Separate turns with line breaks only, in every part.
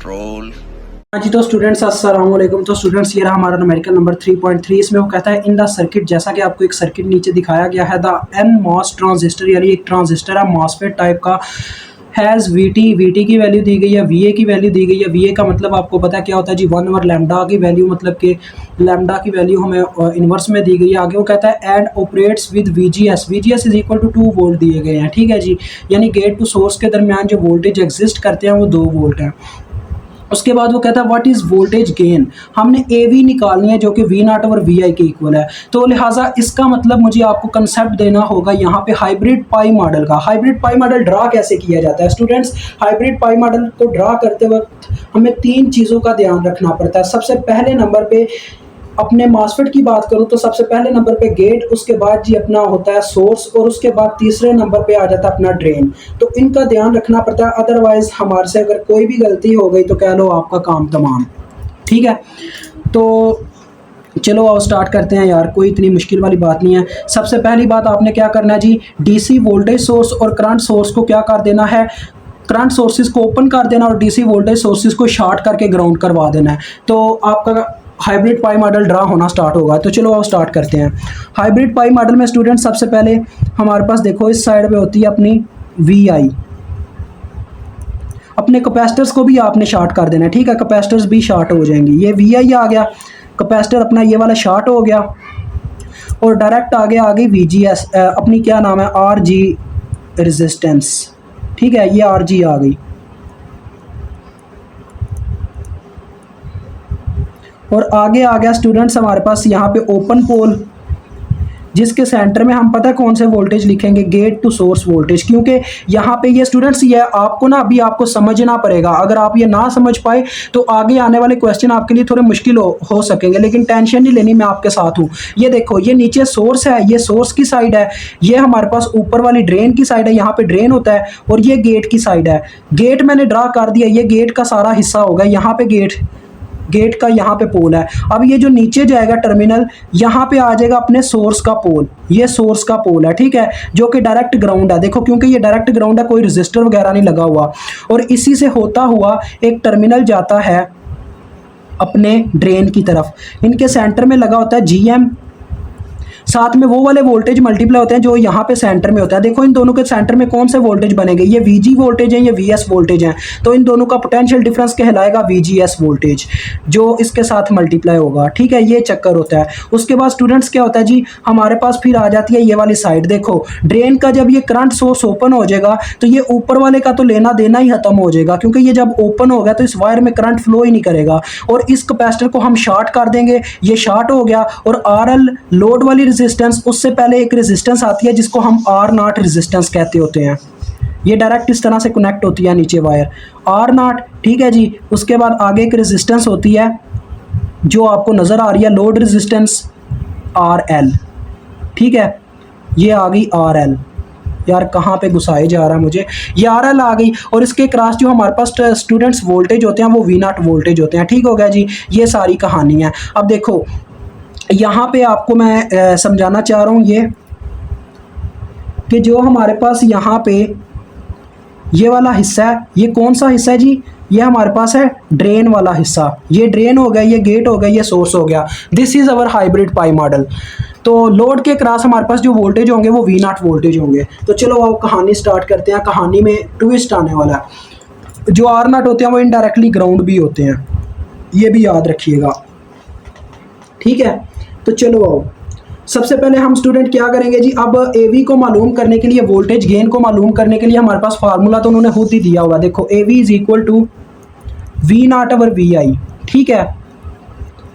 control।
हाँ जी, तो स्टूडेंट्स अस्सलाम वालेकुम। तो स्टूडेंट्स ये रहा हमारा न्यूमेरिकल नंबर 3.3। इसमें वो कहता है इन द सर्किट, जैसा कि आपको एक सर्किट नीचे दिखाया गया है, द एन मॉस ट्रांजिस्टर, यानी एक ट्रांजिस्टर है मॉसफेट टाइप का, हैज़ वीटी की वैल्यू दी गई है, वीए की वैल्यू दी गई है। वीए का मतलब आपको पता है क्या होता है जी, 1 ओवर लैम्डा की वैल्यू, मतलब कि लैम्डा की वैल्यू हमें इन्वर्स में दी गई है। आगे वो कहता है and operates with VGS, VGS is equal to 2 volt दिए गए हैं, ठीक है जी। यानी गेट टू सोर्स के दरमियान जो वोल्टेज एग्जिस्ट करते हैं वो 2 वोल्ट हैं। उसके बाद वो कहता है व्हाट इज वोल्टेज गेन, हमने ए वी निकालनी है जो कि वी नॉट ओवर वी आई के इक्वल है। तो लिहाजा इसका मतलब मुझे आपको कंसेप्ट देना होगा यहाँ पे हाइब्रिड पाई मॉडल का। हाइब्रिड पाई मॉडल ड्रा कैसे किया जाता है स्टूडेंट्स? हाइब्रिड पाई मॉडल को ड्रा करते वक्त हमें 3 चीज़ों का ध्यान रखना पड़ता है। सबसे पहले नंबर पे अपने मॉसफेट की बात करूं तो सबसे पहले नंबर पे गेट, उसके बाद जी अपना होता है सोर्स, और उसके बाद तीसरे नंबर पे आ जाता है अपना ड्रेन। तो इनका ध्यान रखना पड़ता है, अदरवाइज हमारे से अगर कोई भी गलती हो गई तो कह लो आपका काम तमाम, ठीक है। तो चलो आओ स्टार्ट करते हैं यार, कोई इतनी मुश्किल वाली बात नहीं है। सबसे पहली बात आपने क्या करना है जी, डीसी वोल्टेज सोर्स और करंट सोर्स को क्या कर देना है, करंट सोर्सेज को ओपन कर देना और डीसी वोल्टेज सोर्सेज को शॉर्ट करके ग्राउंड करवा देना है। तो आपका हाइब्रिड पाई मॉडल ड्रा होना स्टार्ट होगा। तो चलो आप स्टार्ट करते हैं। हाइब्रिड पाई मॉडल में स्टूडेंट सबसे पहले हमारे पास देखो इस साइड पे होती है अपनी वी आई, अपने कैपेसिटर्स को भी आपने शॉर्ट कर देना है, ठीक है। कैपेसिटर्स भी शॉर्ट हो जाएंगे। ये वी आई आ गया, कैपेसिटर अपना ये वाला शॉर्ट हो गया और डायरेक्ट आ गई वी जी एस, अपनी क्या नाम है, आर जी रेजिस्टेंस, ठीक है। ये आर जी आ गई और आगे आ गया स्टूडेंट्स हमारे पास यहाँ पे ओपन पोल, जिसके सेंटर में हम पता है कौन से वोल्टेज लिखेंगे, गेट टू सोर्स वोल्टेज। क्योंकि यहाँ पे ये स्टूडेंट्स ये आपको ना अभी आपको समझना पड़ेगा। अगर आप ये ना समझ पाए तो आगे आने वाले क्वेश्चन आपके लिए थोड़े मुश्किल हो सकेंगे, लेकिन टेंशन नहीं लेनी, मैं आपके साथ हूँ। ये देखो, ये नीचे सोर्स है, ये सोर्स की साइड है, ये हमारे पास ऊपर वाली ड्रेन की साइड है, यहाँ पे ड्रेन होता है, और ये गेट की साइड है। गेट मैंने ड्रा कर दिया, ये गेट का सारा हिस्सा होगा, यहाँ पे गेट का यहाँ पे पोल है। अब ये जो नीचे जाएगा टर्मिनल, यहाँ पे आ जाएगा अपने सोर्स का पोल, ये सोर्स का पोल है, ठीक है, जो कि डायरेक्ट ग्राउंड है। देखो क्योंकि ये डायरेक्ट ग्राउंड है, कोई रजिस्टर वगैरह नहीं लगा हुआ, और इसी से होता हुआ एक टर्मिनल जाता है अपने ड्रेन की तरफ। इनके सेंटर में लगा होता है जीएम, साथ में वो वाले वोल्टेज मल्टीप्लाई होते हैं जो यहाँ पे सेंटर में होता है। देखो इन दोनों के सेंटर में कौन से वोल्टेज बनेंगे, ये वीजी वोल्टेज है, ये वीएस वोल्टेज है। तो इन दोनों का पोटेंशियल डिफरेंस कहलाएगा वीजीएस वोल्टेज, जो इसके साथ मल्टीप्लाई होगा, ठीक है। ये चक्कर होता है। उसके बाद स्टूडेंट्स क्या होता है जी, हमारे पास फिर आ जाती है ये वाली साइड। देखो ड्रेन का जब ये करंट सोर्स ओपन हो जाएगा तो ये ऊपर वाले का तो लेना देना ही खत्म हो जाएगा, क्योंकि ये जब ओपन हो गया तो इस वायर में करंट फ्लो ही नहीं करेगा, और इस कैपेसिटर को हम शॉर्ट कर देंगे, ये शॉर्ट हो गया। और आरएल लोड वाली रेजिस्टेंस, उससे पहले एक रेजिस्टेंस आती है जिसको हम आर नॉट रेजिस्टेंस कहते होते हैं, ये डायरेक्ट इस तरह से कनेक्ट होती है नीचे वायर आर नॉट, ठीक है जी। उसके बाद आगे एक रेजिस्टेंस होती है जो आपको नज़र आ रही है, लोड रेजिस्टेंस आर एल, ठीक है। ये आ गई आर एल, यार कहाँ पे घुसाए जा रहा है मुझे, ये आर एल आ गई। और इसके क्रॉस जो हमारे पास स्टूडेंट्स वोल्टेज होते हैं वो वी नॉट वोल्टेज होते हैं, ठीक हो गया जी। ये सारी कहानी है। अब देखो यहाँ पे आपको मैं समझाना चाह रहा हूँ ये कि जो हमारे पास यहाँ पे ये वाला हिस्सा है, ये कौन सा हिस्सा है जी, ये हमारे पास है ड्रेन वाला हिस्सा। ये ड्रेन हो गया, ये गेट हो गया, ये सोर्स हो गया। This is our hybrid pi model. तो लोड के क्रॉस हमारे पास जो वोल्टेज होंगे वो वी नॉट वोल्टेज होंगे। तो चलो अब कहानी स्टार्ट करते हैं। कहानी में ट्विस्ट आने वाला है। जो आर नॉट होते हैं वो इनडायरेक्टली ग्राउंड भी होते हैं, ये भी याद रखिएगा, ठीक है। तो चलो आओ, सबसे पहले हम स्टूडेंट क्या करेंगे जी, अब एवी को मालूम करने के लिए, वोल्टेज गेन को मालूम करने के लिए हमारे पास फार्मूला तो उन्होंने खुद ही दिया हुआ। देखो AV is equal to V naught over V I, ठीक है।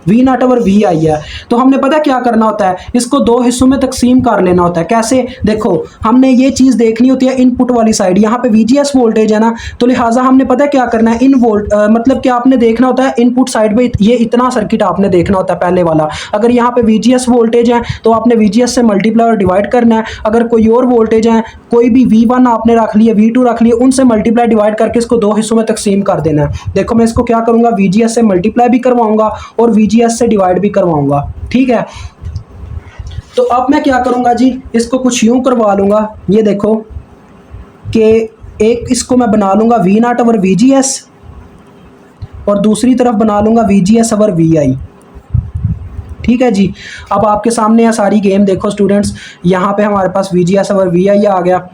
V naught over V I है। तो हमने पता क्या करना होता है, इसको 2 हिस्सों में तकसीम कर लेना होता है। कैसे, देखो हमने ये चीज़ देखनी होती है इनपुट वाली साइड, यहाँ पे वीजीएस वोल्टेज है ना, तो लिहाजा हमने पता क्या करना है, मतलब कि आपने देखना होता है इनपुट साइड पे ये इतना सर्किट आपने देखना होता है पहले वाला। अगर यहाँ पे वीजीएस वोल्टेज है तो आपने वीजीएस से मल्टीप्लाई और डिवाइड करना है। अगर कोई और वोल्टेज है, कोई भी V1 आपने रख लिया, V2 रख लिया, उनसे मल्टीप्लाई डिवाइड करके इसको 2 हिस्सों में तकसीम कर देना है। देखो मैं इसको क्या करूँगा, वीजीएस से मल्टीप्लाई भी करवाऊंगा और वीजीएस से डिवाइड भी करवाऊंगा, ठीक है। तो अब मैं क्या करूंगा जी, इसको कुछ यूं करवा लूंगा। ये देखो कि एक इसको मैं बना लूंगा वी नॉट ओवर वीजीएस, और दूसरी तरफ बना लूँगा VGS ओवर VI। ठीक है जी। अब आपके सामने है सारी गेम, देखो स्टूडेंट्स, यहाँ पे हमारे पास VGS ओवर VI आ गया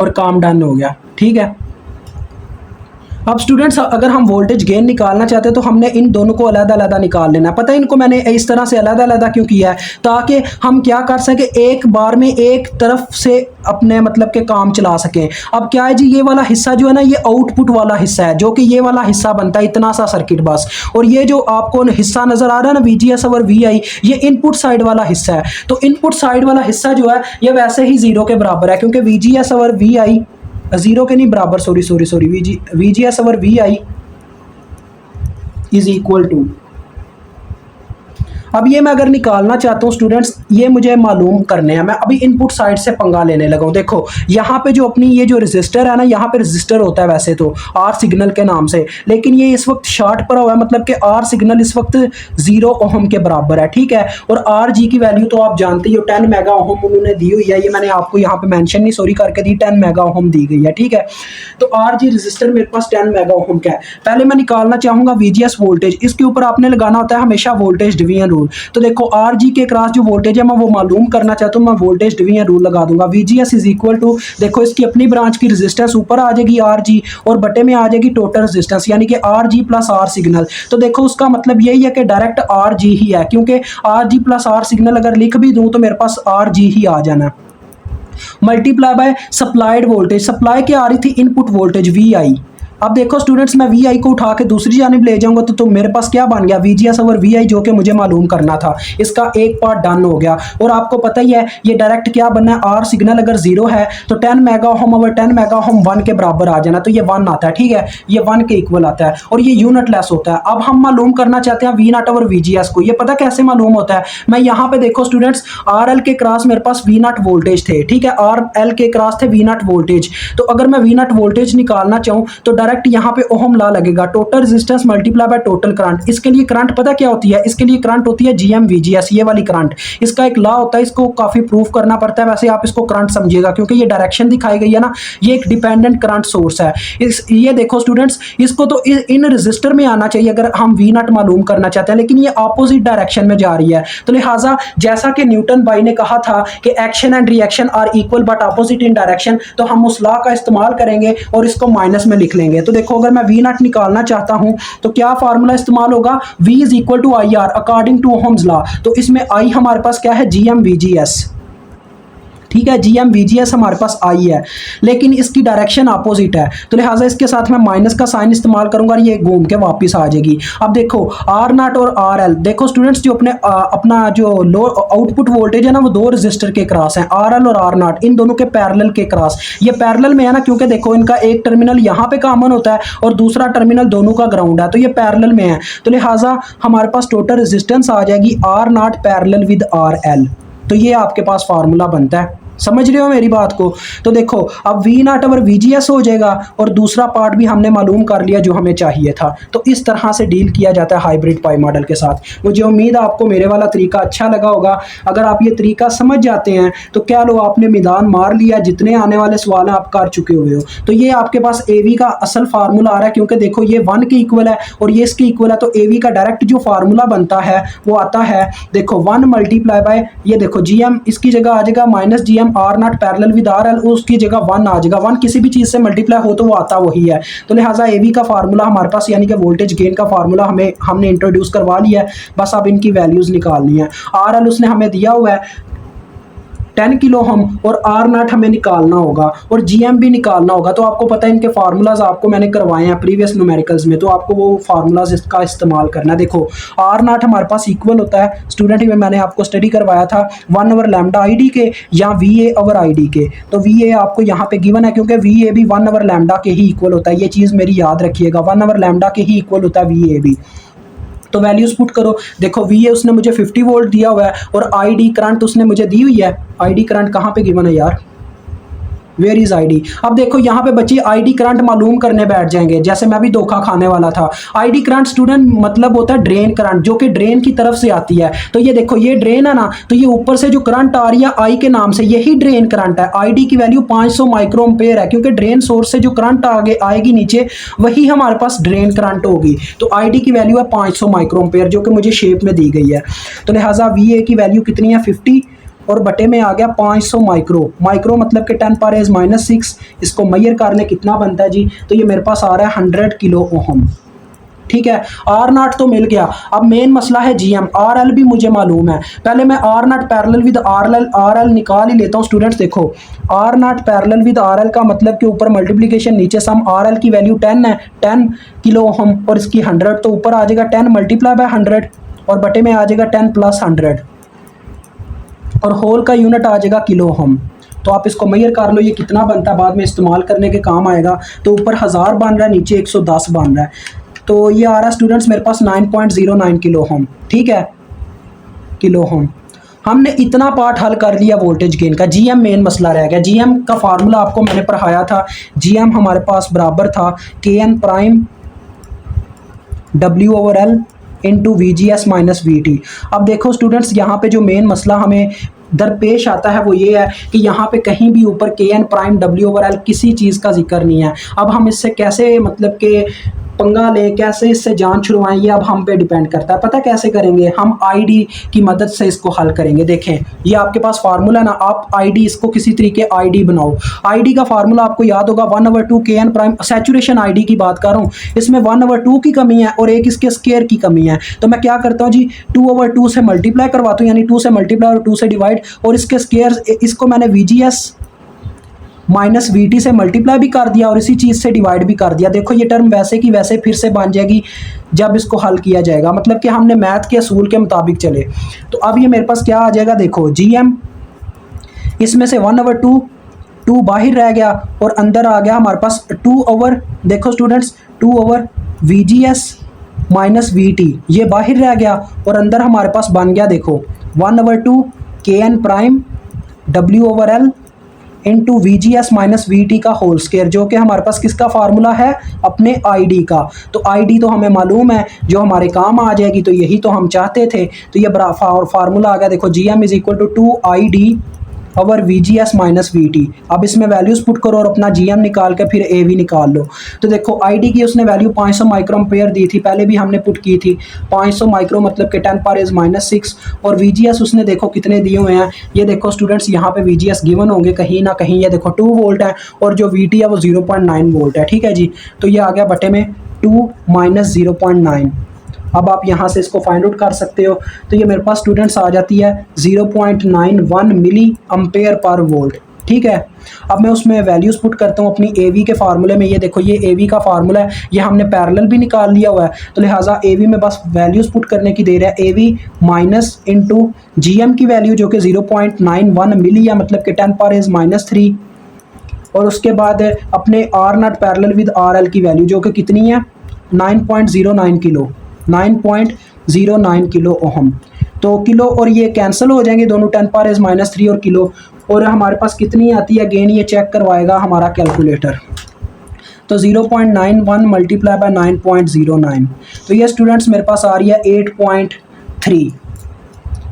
और काम डन हो गया। ठीक है। अब स्टूडेंट्स अगर हम वोल्टेज गेन निकालना चाहते हैं तो हमने इन दोनों को अलग-अलग निकाल लेना है। पता है इनको मैंने इस तरह से अलग-अलग क्यों किया है, ताकि हम क्या कर सके, एक बार में एक तरफ से अपने मतलब के काम चला सकें। अब क्या है जी, ये वाला हिस्सा जो है ना, ये आउटपुट वाला हिस्सा है, जो कि ये वाला हिस्सा बनता है इतना सा सर्किट बस। और ये जो आपको हिस्सा नजर आ रहा है ना VGS ओवर VI, ये इनपुट साइड वाला हिस्सा है। तो इनपुट साइड वाला हिस्सा जो है ये वैसे ही 0 के बराबर है, क्योंकि VGS ओवर VI 0 के नहीं बराबर, sorry VGS over VI is equal to, अब ये मैं अगर निकालना चाहता हूँ स्टूडेंट्स, ये मुझे मालूम करने हैं। मैं अभी इनपुट साइड से पंगा लेने लगा हूँ। देखो यहाँ पे जो अपनी ये जो रजिस्टर है ना, यहाँ पे रजिस्टर होता है वैसे तो आर सिग्नल के नाम से, लेकिन ये इस वक्त शॉर्ट पर हुआ है, मतलब कि आर सिग्नल इस वक्त 0 ओहम के बराबर है। ठीक है। और आर जी की वैल्यू तो आप जानते ही हो, 10 मेगा ओहम उन्होंने दी हुई है। ये मैंने आपको यहाँ पे मेंशन नहीं सॉरी करके दी, 10 मेगा ओहम दी गई है। ठीक है। तो आर जी रजिस्टर मेरे पास 10 मेगा ओहम का है। पहले मैं निकालना चाहूंगा VGS वोल्टेज, इसके ऊपर आपने लगाना होता है हमेशा वोल्टेज डिवीजन रूल। तो देखो आर जी के क्रॉस जो वोल्टेज है मैं वो मालूम करना चाहता हूँ, मैं वोल्टेज डिवीजन रूल लगा दूंगा। VGS इज इक्वल टू, देखो इसकी अपनी ब्रांच की रेजिस्टेंस ऊपर आ जाएगी आर जी, और बटे में आ जाएगी टोटल रेजिस्टेंस, यानी कि R G plus R signal. तो देखो उसका मतलब यही है कि डायरेक्ट आर जी ही है, क्योंकि R G plus R signal अगर लिख भी दूं तो मेरे पास आर जी ही आ जाना। Multiply by supplied voltage, supply क्या आ रही थी, इनपुट वोल्टेज VI। अब देखो स्टूडेंट्स, मैं VI को उठा के दूसरी जानिब ले जाऊंगा तो मेरे पास क्या बन गया, VGS ओवर VI, जो कि मुझे मालूम करना था। इसका एक पार्ट डन हो गया। और आपको पता ही है ये डायरेक्ट क्या बनना है, आर सिग्नल अगर 0 है तो 10 mega ohm over 10 mega ohm 1 के बराबर आ जाना, तो ये 1 आता है। ठीक है। ये 1 के इक्वल आता है और ये यूनिट लेस होता है। अब हम मालूम करना चाहते हैं V0 ओवर VGS को। ये पता कैसे मालूम होता है, मैं यहाँ पे देखो स्टूडेंट्स, RL के क्रॉस मेरे पास V0 वोल्टेज थे। ठीक है। RL के क्रॉस थे V0 वोल्टेज। तो अगर मैं V0 वोल्टेज निकालना चाहूँ तो डायरेक्ट यहाँ पे ओहम ला लगेगा, total resistance multiply by total current. इसके लिए करंट पता क्या होती है, इसके लिए करंट होती है GM VGS, ये वाली करंट। इसका एक लॉ होता है, इसको काफी प्रूफ करना पड़ता है, वैसे आप इसको करंट समझिएगा क्योंकि ये डायरेक्शन दिखाई गई है ना, ये एक डिपेंडेंट करंट सोर्स है। ये देखो स्टूडेंट्स, इसको तो इन रजिस्टर में आना चाहिए अगर हम V0 मालूम करना चाहते हैं, लेकिन ये ऑपोजिट डायरेक्शन में जा रही है। तो लिहाजा जैसा कि न्यूटन भाई ने कहा था कि action and reaction are equal but opposite in direction, तो हम उस लॉ का इस्तेमाल करेंगे और इसको माइनस में लिख लेंगे। तो देखो अगर मैं V0 निकालना चाहता हूं तो क्या फार्मूला इस्तेमाल होगा, V is equal to IR according to Ohm's law. तो इसमें I हमारे पास क्या है, GM VGS। ठीक है। GM VGS हमारे पास I है, लेकिन इसकी डायरेक्शन अपोजिट है, तो लिहाजा इसके साथ मैं माइनस का साइन इस्तेमाल करूंगा और ये घूम के वापस आ जाएगी। अब देखो R0 और RL, देखो स्टूडेंट्स जो अपना जो लो आउटपुट वोल्टेज है ना, वो दो रजिस्टर के क्रॉस हैं, RL और R0, इन दोनों के पैरेलल के क्रॉस। ये पैरेलल में है ना, क्योंकि देखो इनका एक टर्मिनल यहाँ पे कॉमन होता है और दूसरा टर्मिनल दोनों का ग्राउंड है, तो ये पैरेलल में है। तो लिहाजा हमारे पास टोटल रेजिस्टेंस आ जाएगी R0 पैरेलल विद RL। तो ये आपके पास फार्मूला बनता है। समझ रहे हो मेरी बात को। तो देखो अब V0 ओवर VGS हो जाएगा और दूसरा पार्ट भी हमने मालूम कर लिया जो हमें चाहिए था। तो इस तरह से डील किया जाता है हाइब्रिड पाई मॉडल के साथ। मुझे उम्मीद है आपको मेरे वाला तरीका अच्छा लगा होगा। अगर आप ये तरीका समझ जाते हैं तो क्या लो आपने मैदान मार लिया, जितने आने वाले सवाल आप कर चुके हुए हो। तो ये आपके पास AV का असल फार्मूला आ रहा है, क्योंकि देखो ये 1 के इक्वल है और ये इसके इक्वल है, तो AV का डायरेक्ट जो फार्मूला बनता है वो आता है, देखो 1 मल्टीप्लाई बाय, ये देखो GM इसकी जगह आ जाएगा minus GM R0 parallel with RL, उसकी जगह 1 आ जाएगा। 1 किसी भी चीज से मल्टीप्लाई हो तो वो आता वही है। तो लिहाजा AV का फार्मूला हमारे पास, यानी कि वोल्टेज गेन का फार्मूला हमने इंट्रोड्यूस करवा लिया है। बस अब इनकी वैल्यूज निकालनी है। RL उसने हमें दिया हुआ है 10 किलो हम, और R0 हमें निकालना होगा और GM भी निकालना होगा। तो आपको पता है इनके फार्मूलाज आपको मैंने करवाए हैं प्रीवियस न्यूमेरिकल्स में, तो आपको वो फार्मूलाज इसका इस्तेमाल करना है। देखो R0 हमारे पास इक्वल होता है, स्टूडेंट में मैंने आपको स्टडी करवाया था 1 ओवर लैम्डा ID के या VA ओवर ID के। तो VA आपको यहाँ पे गिवन है, क्योंकि VA भी 1 ओवर लैम्डा के ही इक्वल होता है। ये चीज़ मेरी याद रखिएगा, 1 ओवर लैम्डा के ही इक्वल होता है VA भी। तो वैल्यूज पुट करो। देखो VA उसने मुझे 50 वोल्ट दिया हुआ है और ID करंट उसने मुझे दी हुई है। ID करंट कहाँ पे गिवन है यार, वेयर इज आईडी। अब देखो यहाँ पे बच्चे आईडी करंट मालूम करने बैठ जाएंगे, जैसे मैं भी धोखा खाने वाला था। आईडी करंट स्टूडेंट मतलब होता है ड्रेन करंट, जो कि ड्रेन की तरफ से आती है। तो ये देखो ये ड्रेन है ना, तो ये ऊपर से जो करंट आ रही है आई के नाम से, यही ड्रेन करंट है। आईडी की वैल्यू 500 माइक्रो एम्पेयर है, क्योंकि ड्रेन सोर्स से जो करंट आगे आएगी नीचे, वही हमारे पास ड्रेन करंट होगी। तो आईडी की वैल्यू है 500 माइक्रो एम्पेयर, जो कि मुझे शेप में दी गई है। तो लिहाजा वी ए की वैल्यू कितनी है 50 और बटे में आ गया 500 माइक्रो। माइक्रो मतलब कि 10⁻⁻⁶। इसको मैयर कर ले कितना बनता है जी, तो ये मेरे पास आ रहा है 100 किलो ओहम। ठीक है, आर नॉट तो मिल गया। अब मेन मसला है जीएम। आर एल भी मुझे मालूम है। पहले मैं R naught parallel with R L निकाल ही लेता हूँ। स्टूडेंट्स देखो, R naught parallel with R L का मतलब कि ऊपर मल्टीप्लिकेशन नीचे सम। आर एल की वैल्यू 10 है, 10 किलो ओहम, और इसकी 100, तो ऊपर आ जाएगा 10 मल्टीप्लाई बाय 100 और बटे में आ जाएगा 10 + 100 और होल का यूनिट आ जाएगा किलो ओहम। तो आप इसको मैयर कर लो, ये कितना बनता है, बाद में इस्तेमाल करने के काम आएगा। तो ऊपर 1000 बन रहा है, नीचे 110 बन रहा है। तो ये आ रहा है स्टूडेंट्स मेरे पास 9.09 किलो ओम। ठीक है, किलो ओम। हमने इतना पार्ट हल कर लिया वोल्टेज गेन का। जीएम मेन मसला रह गया। जीएम का फार्मूला आपको मैंने पढ़ाया था। जीएम हमारे पास बराबर था KN prime W/L into VGS minus VT। अब देखो स्टूडेंट्स, यहाँ पे जो मेन मसला हमें दरपेश आता है वो ये है कि यहाँ पे कहीं भी ऊपर KN प्राइम W/L किसी चीज़ का जिक्र नहीं है। अब हम इससे कैसे मतलब कि पंगा लें, कैसे इससे जान छुड़वाएं, ये अब हम पे डिपेंड करता है। पता कैसे करेंगे, हम आईडी की मदद से इसको हल करेंगे। देखें, ये आपके पास फार्मूला ना, आप आईडी इसको किसी तरीके आईडी बनाओ। आईडी का फार्मूला आपको याद होगा 1/2 KN प्राइम। सैचुरेशन आईडी की बात कर रहा हूँ, इसमें 1/2 की कमी है और एक इसके स्क्वायर की कमी है। तो मैं क्या करता हूँ जी, 2/2 से मल्टीप्लाई करवाता हूँ, यानी 2 से मल्टीप्लाई और 2 से डिवाइड, और इसके स्क्वायर, इसको मैंने VGS माइनस VT से मल्टीप्लाई भी कर दिया और इसी चीज़ से डिवाइड भी कर दिया। देखो ये टर्म वैसे की वैसे फिर से बन जाएगी जब इसको हल किया जाएगा, मतलब कि हमने मैथ के असूल के मुताबिक चले। तो अब ये मेरे पास क्या आ जाएगा, देखो GM, इसमें से 1/2, 2 बाहर रह गया और अंदर आ गया हमारे पास 2/, देखो स्टूडेंट्स 2/VGS माइनस VT, ये बाहर रह गया और अंदर हमारे पास बन गया देखो 1/2 KN prime W/L into VGS minus VT का होल स्क्वायर, जो कि हमारे पास किसका फार्मूला है, अपने आईडी का। तो आईडी तो हमें मालूम है, जो हमारे काम आ जाएगी, तो यही तो हम चाहते थे। तो ये फार्मूला आ गया देखो, GM is equal to 2ID और VGS माइनस VT। अब इसमें वैल्यूज पुट करो और अपना GM निकाल के फिर AV निकाल लो। तो देखो आईडी की उसने वैल्यू 500 माइक्रो एम्पेयर दी थी, पहले भी हमने पुट की थी 500 माइक्रो मतलब कि 10⁻⁻⁶, और VGS उसने देखो कितने दिए हुए हैं। ये देखो स्टूडेंट्स, यहाँ पे VGS गिवन होंगे कहीं ना कहीं, ये देखो 2 वोल्ट है और जो VT है वो 0.9 वोल्ट है। ठीक है जी, तो ये आ गया बटे में 2 - 0.9। अब आप यहाँ से इसको फाइंड आउट कर सकते हो। तो ये मेरे पास स्टूडेंट्स आ जाती है 0.91 मिली एम्पेयर पर वोल्ट। ठीक है, अब मैं उसमें वैल्यूज़ पुट करता हूँ अपनी AV के फार्मूले में। ये देखो ये AV का फार्मूला है, ये हमने पैरेलल भी निकाल लिया हुआ है। तो लिहाजा AV में बस वैल्यूज़ पुट करने की देर है। AV माइनस इंटू GM की वैल्यू जो कि 0.91 मिली है, मतलब कि 10⁻⁻³ और उसके बाद अपने R not parallel with RL की वैल्यू जो कि कितनी है 9.09 किलो, 9.09 किलो ओहम। तो किलो और ये कैंसिल हो जाएंगे दोनों, 10⁻⁻³ और किलो, और हमारे पास कितनी आती है अगेन, ये चेक करवाएगा हमारा कैलकुलेटर। तो 0.91 मल्टीप्लाई बाय 9.09, तो ये स्टूडेंट्स मेरे पास आ रही है 8.3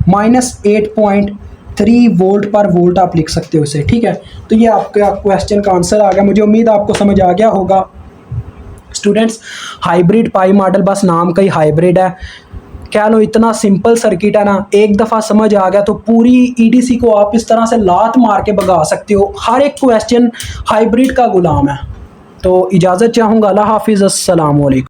माइनस 8.3 वोल्ट पर वोल्ट आप लिख सकते हो इसे। ठीक है, तो ये आपका क्वेश्चन का आंसर आ गया। मुझे उम्मीद है आपको समझ आ गया होगा। स्टूडेंट्स, हाइब्रिड पाई मॉडल बस नाम का ही हाइब्रिड है, क्या लो इतना सिंपल सर्किट है ना, एक दफ़ा समझ आ गया तो पूरी EDC को आप इस तरह से लात मार के भगा सकते हो। हर एक क्वेश्चन हाइब्रिड का गुलाम है। तो इजाज़त चाहूँगा, अल्लाह हाफिज़, अस्सलाम वालेकुम।